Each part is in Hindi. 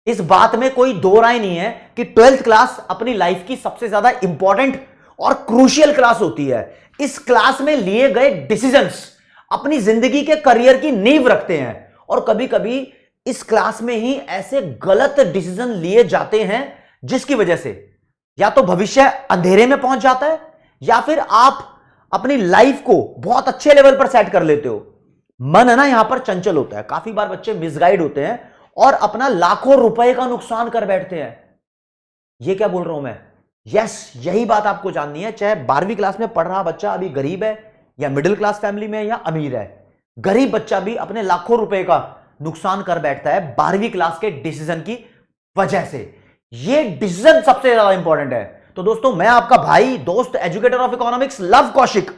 इस बात में कोई दो राय नहीं है कि 12th क्लास अपनी लाइफ की सबसे ज्यादा इंपॉर्टेंट और क्रूशियल क्लास होती है। इस क्लास में लिए गए डिसीजंस अपनी जिंदगी के करियर की नींव रखते हैं, और कभी कभी इस क्लास में ही ऐसे गलत डिसीजन लिए जाते हैं जिसकी वजह से या तो भविष्य अंधेरे में पहुंच जाता है, या फिर आप अपनी लाइफ को बहुत अच्छे लेवल पर सेट कर लेते हो। मन है ना यहां पर चंचल होता है, काफी बार बच्चे मिसगाइड होते हैं और अपना लाखों रुपए का नुकसान कर बैठते हैं। ये क्या बोल रहा हूं मैं? यस, यही बात आपको जाननी है। चाहे 12वीं क्लास में पढ़ रहा बच्चा अभी गरीब है या मिडिल क्लास फैमिली में या अमीर है, गरीब बच्चा भी अपने लाखों रुपए का नुकसान कर बैठता है 12वीं क्लास के डिसीजन की वजह से। ये डिसीजन सबसे ज्यादा इंपॉर्टेंट है। तो दोस्तों, मैं आपका भाई, दोस्त, educator of economics love Kaushik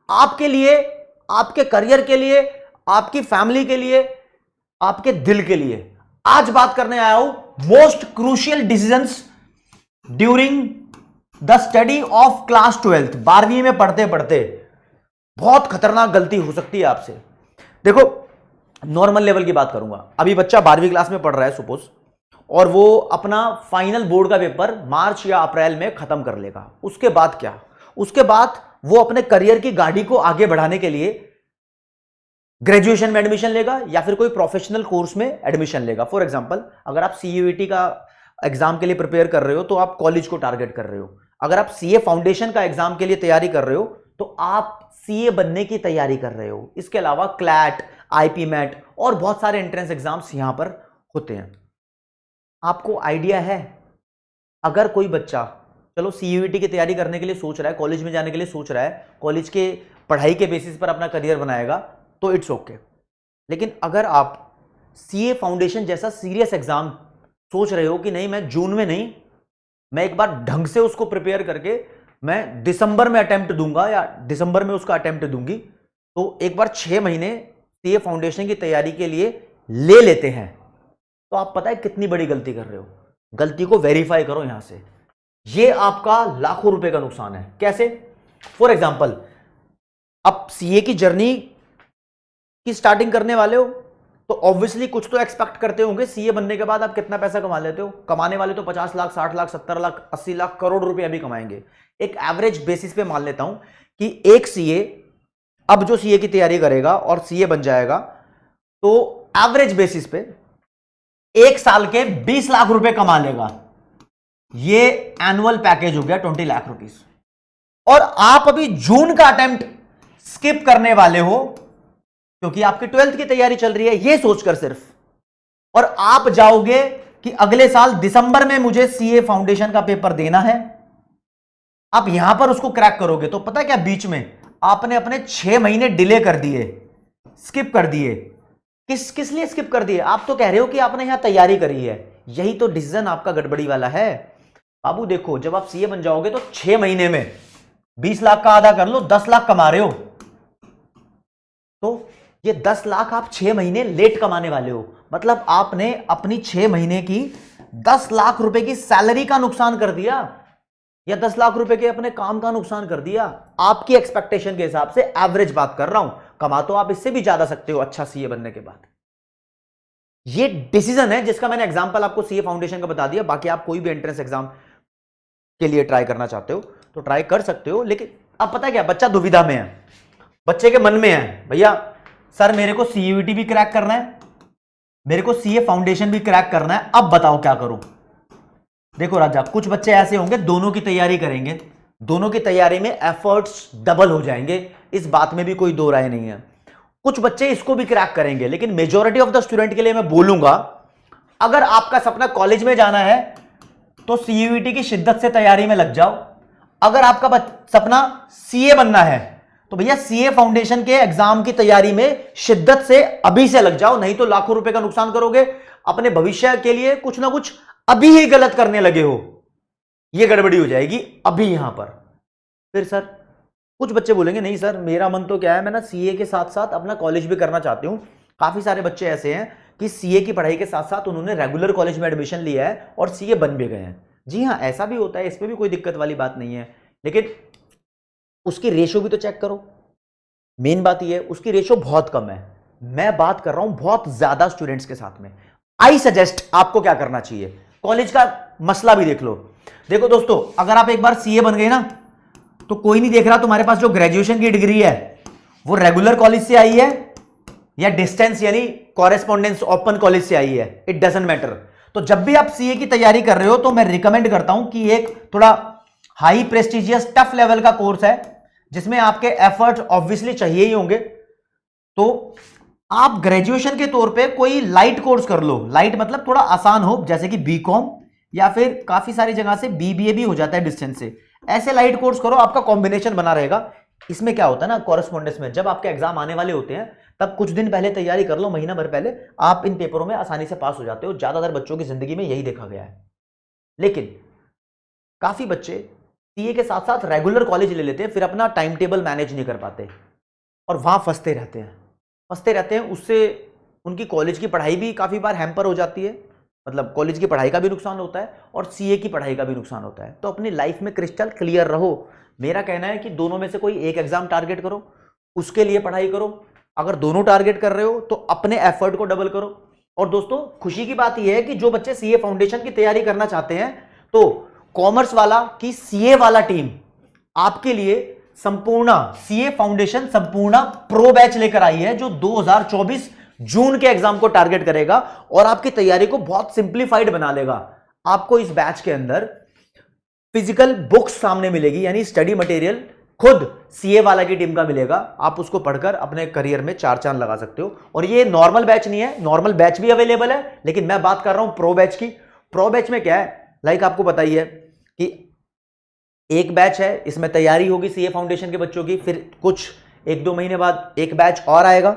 आपके लिए, आपके करियर के लिए, आपकी फैमिली के लिए, आपके दिल के लिए आज बात करने आया हूं most crucial decisions during the study of class 12th। 12वीं में पढ़ते पढ़ते बहुत खतरनाक गलती हो सकती है आपसे। देखो, नॉर्मल लेवल की बात करूंगा। अभी बच्चा 12वीं क्लास में पढ़ रहा है सपोज, और वो अपना फाइनल बोर्ड का पेपर मार्च या अप्रैल में खत्म कर लेगा। उसके बाद क्या? उसके बाद वो अपने करियर की गाड़ी को आगे बढ़ाने के लिए ग्रेजुएशन में एडमिशन लेगा या फिर कोई प्रोफेशनल कोर्स में एडमिशन लेगा। फॉर एग्जांपल, अगर आप सीयूईटी का एग्जाम के लिए प्रिपेयर कर रहे हो तो आप कॉलेज को टारगेट कर रहे हो। अगर आप सीए फाउंडेशन का एग्जाम के लिए तैयारी कर रहे हो तो आप सीए बनने की तैयारी कर रहे हो। इसके अलावा क्लैट, आईपी मैट और बहुत सारे एंट्रेंस एग्जाम्स यहां पर होते हैं। आपको आइडिया है, अगर कोई बच्चा चलो सीयूईटी की तैयारी करने के लिए सोच रहा है, कॉलेज में जाने के लिए सोच रहा है, कॉलेज के पढ़ाई के बेसिस पर अपना करियर बनाएगा तो इट्स ओके। लेकिन अगर आप सीए फाउंडेशन जैसा सीरियस एग्जाम सोच रहे हो कि नहीं, मैं जून में नहीं, मैं एक बार ढंग से उसको प्रिपेयर करके मैं दिसंबर में अटेम्प्ट दूंगा या दिसंबर में उसका अटेम्प्ट दूंगी, तो एक बार 6 महीने सीए फाउंडेशन की तैयारी के लिए ले लेते हैं, तो आप पता है कितनी बड़ी गलती कर रहे हो। गलती को वेरीफाई करो यहां से। ये आपका लाखों रुपए का नुकसान है। कैसे? फॉर एग्जाम्पल, अब सीए की जर्नी की स्टार्टिंग करने वाले हो तो ऑब्वियसली कुछ तो एक्सपेक्ट करते होंगे सीए बनने के बाद आप कितना पैसा कमा लेते हो। कमाने वाले तो 50 लाख, 60 लाख, 70 लाख, 80 लाख, करोड़ रुपए भी कमाएंगे। एक एवरेज बेसिस पे मान लेता हूं कि एक सीए अब जो सीए की तैयारी करेगा और सीए बन जाएगा तो एवरेज बेसिस पे एक साल के 20 लाख रुपए कमा लेगा। ये एनुअल पैकेज हो गया 20 लाख रुपीस। और आप अभी जून का अटेम्प्ट स्किप करने वाले हो क्योंकि आपकी 12th की तैयारी चल रही है, ये सोचकर सिर्फ, और आप जाओगे कि अगले साल दिसंबर में मुझे सीए फाउंडेशन का पेपर देना है। आप यहां पर उसको क्रैक करोगे तो पता है क्या, बीच में आपने अपने 6 महीने डिले कर दिए, स्किप कर दिए। किस लिए स्किप कर दिए? आप तो कह रहे हो कि आपने यहां तैयारी करी है। यही तो डिसीजन आपका गड़बड़ी वाला है। बाबू देखो, जब आप सीए बन जाओगे तो 6 महीने में 20 लाख का आधा कर लो, 10 लाख कमा रहे हो, तो ये 10 लाख आप 6 महीने लेट कमाने वाले हो। मतलब आपने अपनी 6 महीने की 10 लाख रुपए की सैलरी का नुकसान कर दिया, या 10 लाख रुपए के अपने काम का नुकसान कर दिया। आपकी एक्सपेक्टेशन के हिसाब से एवरेज बात कर रहा हूं, कमा तो आप इससे भी ज्यादा सकते हो अच्छा सीए बनने के बाद। ये डिसीजन है जिसका मैंने एग्जांपल आपको सीए फाउंडेशन का बता दिया। बाकी आप कोई भी एंट्रेंस एग्जाम के लिए ट्राई करना चाहते हो तो ट्राई कर सकते हो। लेकिन अब पता है क्या, बच्चा दुविधा में है। बच्चे के मन में है, भैया सर मेरे को सीयूईटी भी क्रैक करना है, मेरे को सीए फाउंडेशन भी क्रैक करना है, अब बताओ क्या करूं। देखो राजा, कुछ बच्चे ऐसे होंगे दोनों की तैयारी करेंगे, दोनों की तैयारी में एफर्ट्स डबल हो जाएंगे, इस बात में भी कोई दो राय नहीं है। कुछ बच्चे इसको भी क्रैक करेंगे, लेकिन मेजॉरिटी ऑफ द स्टूडेंट के लिए मैं बोलूंगा, अगर आपका सपना कॉलेज में जाना है तो सीयूईटी की शिद्दत से तैयारी में लग जाओ। अगर आपका सपना सीए बनना है तो भैया सीए फाउंडेशन के एग्जाम की तैयारी में शिद्दत से अभी से लग जाओ, नहीं तो लाखों रुपए का नुकसान करोगे। अपने भविष्य के लिए कुछ ना कुछ अभी ही गलत करने लगे हो, यह गड़बड़ी हो जाएगी अभी यहां पर। फिर सर, कुछ बच्चे बोलेंगे नहीं सर मेरा मन तो क्या है, मैं ना सीए के साथ साथ अपना कॉलेज भी करना चाहती हूं। काफी सारे बच्चे ऐसे हैं कि सीए की पढ़ाई के साथ साथ उन्होंने रेगुलर कॉलेज में एडमिशन लिया है और सीए बन भी गए हैं। जी हाँ, ऐसा भी होता है, इसमें भी कोई दिक्कत वाली बात नहीं है। लेकिन उसकी रेशो भी तो चेक करो। मेन बात यह है उसकी रेशो बहुत कम है। मैं बात कर रहा हूं बहुत ज्यादा स्टूडेंट्स के साथ में। आई सजेस्ट आपको क्या करना चाहिए, कॉलेज का मसला भी देख लो। देखो दोस्तों, अगर आप एक बार सीए बन गए ना, तो कोई नहीं देख रहा तुम्हारे पास जो ग्रेजुएशन की डिग्री है वो रेगुलर कॉलेज से आई है या डिस्टेंस यानी कॉरेस्पॉन्डेंस ओपन कॉलेज से आई है, इट डजंट मैटर। तो जब भी आप सीए की तैयारी कर रहे हो तो मैं रिकमेंड करता हूं कि एक थोड़ा हाई प्रेस्टिजियस टफ लेवल का कोर्स है जिसमें आपके एफर्ट ऑब्वियसली चाहिए ही होंगे। तो आप ग्रेजुएशन के तौर पे कोई लाइट कोर्स कर लो, लाइट मतलब थोड़ा आसान हो, जैसे कि बीकॉम या फिर काफी सारी जगह से बीबीए भी हो जाता है डिस्टेंस से, ऐसे लाइट कोर्स करो, आपका कॉम्बिनेशन बना रहेगा। इसमें क्या होता है ना, कॉरेस्पॉन्डेंस में जब आपके एग्जाम आने वाले होते हैं तब कुछ दिन पहले तैयारी कर लो, महीना भर पहले, आप इन पेपरों में आसानी से पास हो जाते हो। ज्यादातर बच्चों की जिंदगी में यही देखा गया है। लेकिन काफी बच्चे सीए के साथ साथ रेगुलर कॉलेज ले लेते हैं, फिर अपना टाइम टेबल मैनेज नहीं कर पाते और वहां फंसते रहते हैं। उससे उनकी कॉलेज की पढ़ाई भी काफी बार हैम्पर हो जाती है, मतलब कॉलेज की पढ़ाई का भी नुकसान होता है और सीए की पढ़ाई का भी नुकसान होता है। तो अपनी लाइफ में क्रिस्टल क्लियर रहो। मेरा कहना है कि दोनों में से कोई एक एग्जाम टारगेट करो, उसके लिए पढ़ाई करो। अगर दोनों टारगेट कर रहे हो तो अपने एफर्ट को डबल करो। और दोस्तों, खुशी की बात यह है कि जो बच्चे सीए फाउंडेशन की तैयारी करना चाहते हैं, तो कॉमर्स वाला की सीए वाला टीम आपके लिए संपूर्ण सीए फाउंडेशन संपूर्ण प्रो बैच लेकर आई है, जो 2024 जून के एग्जाम को टारगेट करेगा और आपकी तैयारी को बहुत सिंप्लीफाइड बना लेगा। आपको इस बैच के अंदर फिजिकल बुक्स सामने मिलेगी, यानी स्टडी मटेरियल खुद सीए वाला की टीम का मिलेगा। आप उसको पढ़कर अपने करियर में चार चांद लगा सकते हो। और ये नॉर्मल बैच नहीं है, नॉर्मल बैच भी अवेलेबल है, लेकिन मैं बात कर रहा हूं प्रो बैच की। प्रो बैच में क्या है, लाइक आपको पता ही है कि एक बैच है, इसमें तैयारी होगी सीए फाउंडेशन के बच्चों की, फिर कुछ 1-2 महीने बाद एक बैच और आएगा।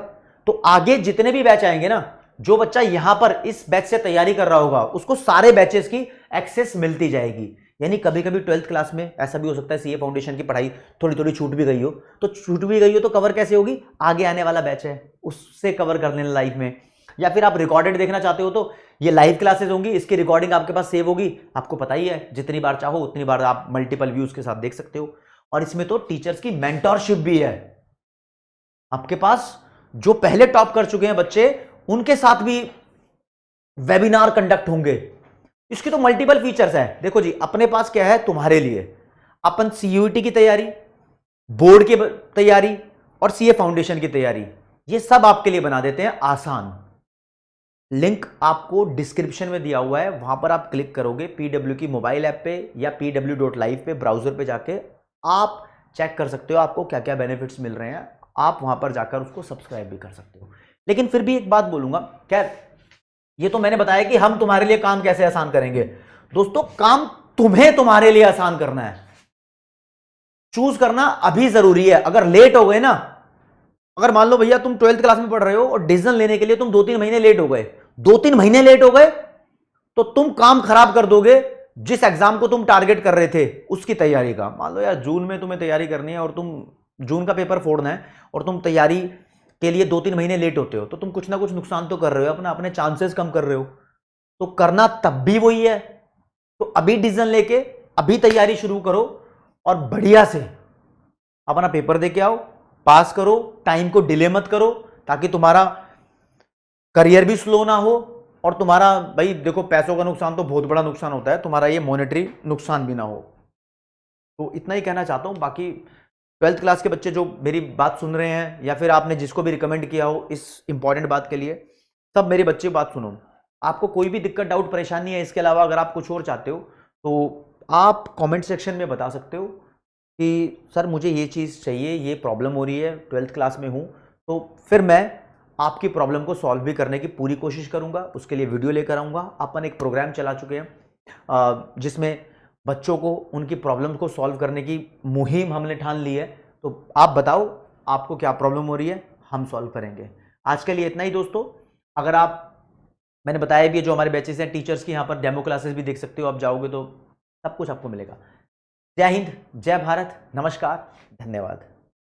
तो आगे जितने भी बैच आएंगे ना, जो बच्चा यहां पर इस बैच से तैयारी कर रहा होगा उसको सारे बैचेस की एक्सेस मिलती जाएगी। यानी कभी कभी 12th क्लास में ऐसा भी हो सकता है सीए फाउंडेशन की पढ़ाई थोड़ी थोड़ी छूट भी गई हो, तो कवर कैसे होगी, आगे आने वाला बैच है उससे कवर कर लेना लाइफ में। या फिर आप रिकॉर्डेड देखना चाहते हो तो ये लाइव क्लासेस होंगी, इसकी रिकॉर्डिंग आपके पास सेव होगी, आपको पता ही है, जितनी बार चाहो उतनी बार आप मल्टीपल व्यूज के साथ देख सकते हो। और इसमें तो टीचर्स की मेंटरशिप भी है, आपके पास जो पहले टॉप कर चुके हैं बच्चे उनके साथ भी वेबिनार कंडक्ट होंगे। इसके तो मल्टीपल फीचर्स हैं। देखो जी, अपने पास क्या है तुम्हारे लिए, अपन सीयूईटी की तैयारी, बोर्ड की तैयारी और सीए फाउंडेशन की तैयारी, ये सब आपके लिए बना देते हैं आसान। लिंक आपको डिस्क्रिप्शन में दिया हुआ है, वहां पर आप क्लिक करोगे, पीडब्ल्यू की मोबाइल ऐप पे या pw.live पे ब्राउजर पे जाके आप चेक कर सकते हो आपको क्या क्या बेनिफिट्स मिल रहे हैं। आप वहां पर जाकर उसको सब्सक्राइब भी कर सकते हो। लेकिन फिर भी एक बात बोलूंगा, खैर ये तो मैंने बताया कि हम तुम्हारे लिए काम कैसे आसान करेंगे। दोस्तों, काम तुम्हें तुम्हारे लिए आसान करना है, चूज करना अभी जरूरी है। अगर लेट हो गए ना, अगर मान लो भैया तुम 12th क्लास में पढ़ रहे हो और डिसीजन लेने के लिए तुम 2-3 महीने लेट हो गए, 2-3 महीने लेट हो गए, तो तुम काम खराब कर दोगे जिस एग्जाम को तुम टारगेट कर रहे थे उसकी तैयारी का। मान लो यार जून में तुम्हें तैयारी करनी है और तुम जून का पेपर फोड़ना है और तुम तैयारी के लिए 2-3 महीने लेट होते हो, तो तुम कुछ ना कुछ नुकसान तो कर रहे हो, अपने चांसेस कम कर रहे हो। तो करना तब भी वही है। तो अभी डिसीजन लेके अभी तैयारी शुरू करो और बढ़िया से अपना पेपर दे के आओ, पास करो, टाइम को डिले मत करो, ताकि तुम्हारा करियर भी स्लो ना हो और तुम्हारा, भाई देखो पैसों का नुकसान तो बहुत बड़ा नुकसान होता है, तुम्हारा ये मॉनेटरी नुकसान भी ना हो। तो इतना ही कहना चाहता हूं। बाकी 12th क्लास के बच्चे जो मेरी बात सुन रहे हैं या फिर आपने जिसको भी रिकमेंड किया हो इस इंपॉर्टेंट बात के लिए, सब मेरे बच्चे बात सुनो। आपको कोई भी दिक्कत, डाउट, परेशानी है, इसके अलावा अगर आप कुछ और चाहते हो तो आप कमेंट सेक्शन में बता सकते हो कि सर मुझे ये चीज़ चाहिए, ये प्रॉब्लम हो रही है, 12th क्लास में हूँ। तो फिर मैं आपकी प्रॉब्लम को सॉल्व भी करने की पूरी कोशिश करूँगा, उसके लिए वीडियो लेकर आऊँगा। अपन एक प्रोग्राम चला चुके हैं जिसमें बच्चों को उनकी प्रॉब्लम को सॉल्व करने की मुहिम हमने ठान ली है। तो आप बताओ आपको क्या प्रॉब्लम हो रही है, हम सॉल्व करेंगे। आज के लिए इतना ही दोस्तों। अगर आप, मैंने बताया भी जो हमारे बैचेस हैं टीचर्स की, यहाँ पर डेमो क्लासेस भी देख सकते हो, आप जाओगे तो सब कुछ आपको मिलेगा। जय हिंद, जय भारत, नमस्कार, धन्यवाद।